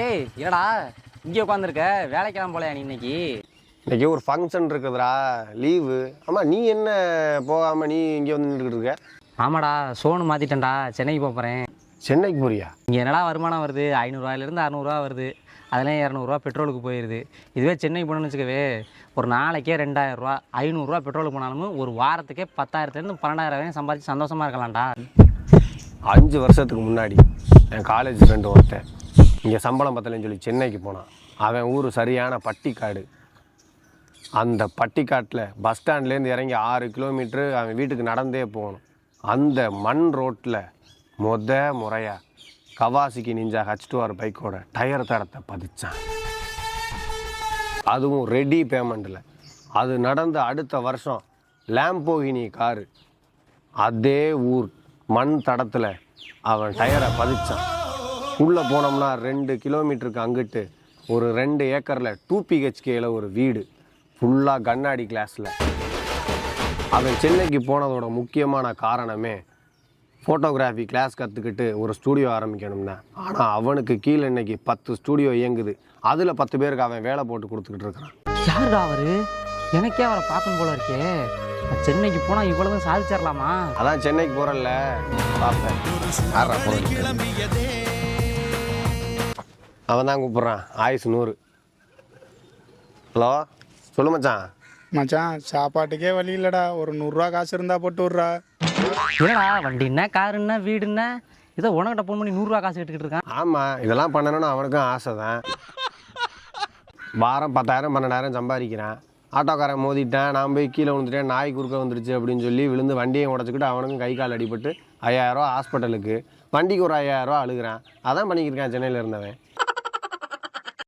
ஏய் என்னடா இங்கே உட்காந்துருக்க வேலைக்கெல்லாம் போலையா நீ இன்னைக்கு ஒரு ஃபங்க்ஷன் இருக்குதுடா, லீவு. ஆமாம், நீ என்ன போகாமல் நீ இங்கே வந்து நின்றுக்கிட்டு இருக்க? ஆமாடா, சோனு மாற்றிட்டேன்டா, சென்னைக்கு போகிறேன். சென்னைக்கு போறியா? இங்கே என்னடா வருமானம் வருது, 500ரூவாயிலேருந்து 600ரூவா வருது. அதெல்லாம் 200ரூவா பெட்ரோலுக்கு போயிடுது. இதுவே சென்னைக்கு போகணுன்னு வச்சுக்கவே, ஒரு நாளைக்கே 2000ரூவா, 500ரூவா பெட்ரோலுக்கு போனாலும் ஒரு வாரத்துக்கே 10,000லேருந்து 12,000 வரையும் சம்பாதிச்சு சந்தோஷமாக இருக்கலாம்டா. 5 வருஷத்துக்கு முன்னாடி என் காலேஜ் ஃப்ரெண்டு ஒருத்தன் இங்கே சம்பளம் பத்தலைன்னு சொல்லி சென்னைக்கு போனான். அவன் ஊர் சரியான பட்டிக்காடு. அந்த பட்டிக்காட்டில் பஸ் ஸ்டாண்ட்லேருந்து இறங்கி 6 கிலோமீட்ரு அவன் வீட்டுக்கு நடந்தே போகணும். அந்த மண் ரோட்டில் முறையாக கவாசிக்கு நிஞ்சா H2R பைக்கோட டயர் தடத்தை பதிச்சான். அதுவும் ரெடி பேமெண்ட்டில். அது நடந்த அடுத்த வருஷம் லேம்போகினி காரு அதே ஊர் மண் தடத்தில் அவன் டயரை பதிச்சான். உள்ளே போனோம்னா 2 கிலோமீட்டருக்கு அங்கிட்டு ஒரு 2 ஏக்கரில் 2 PHKல ஒரு வீடு ஃபுல்லாக கண்ணாடி கிளாஸில். அவன் சென்னைக்கு போனதோட முக்கியமான காரணமே ஃபோட்டோகிராஃபி கிளாஸ் கற்றுக்கிட்டு ஒரு ஸ்டூடியோ ஆரம்பிக்கணும் தான். ஆனால் அவனுக்கு கீழே இன்னைக்கு 10 ஸ்டூடியோ இயங்குது. அதில் 10 பேருக்கு அவன் வேலை போட்டு கொடுத்துக்கிட்டு இருக்கிறான். யாருடா அவரு? எனக்கே அவரை பார்க்கணும் போல இருக்கே. சென்னைக்கு போனால் இவ்வளவு சாதிச்சிடலாமா? அதான் சென்னைக்கு போகிறல்ல, பார்ப்பேன். அவன் தான் கூப்பிட்றான், ஆயுசு 100. ஹலோ, சொல்லு மச்சான். மச்சான், சாப்பாட்டுக்கே வழி இல்லைடா. ஒரு 100ரூவா காசு இருந்தால் போட்டு விட்றா. என்னடா வண்டின்னா காருன்னா வீடுன்னா இதை உனக்கிட்ட ஃபோன் பண்ணி 100ரூவா காசு எடுத்துக்கிட்டு இருக்கான். ஆமாம், இதெல்லாம் பண்ணணும்னு அவனுக்கும் ஆசை தான். வாரம் 10,000 12,000 சம்பாதிக்கிறான். ஆட்டோக்காரன் மோதிட்டேன், நான் போய் கீழே விழுந்துட்டேன், நாய் குறுக்க வந்துருச்சு அப்படின்னு சொல்லி விழுந்து வண்டியை உடச்சிக்கிட்டு அவனுக்கும் கை கால் அடிபட்டு 5,000ரூவா ஹாஸ்பிட்டலுக்கு, வண்டிக்கு ஒரு 5,000ரூவா அழுகிறான். அதான் பண்ணிக்கிட்டு இருக்கான் சென்னையில் இருந்தவன்.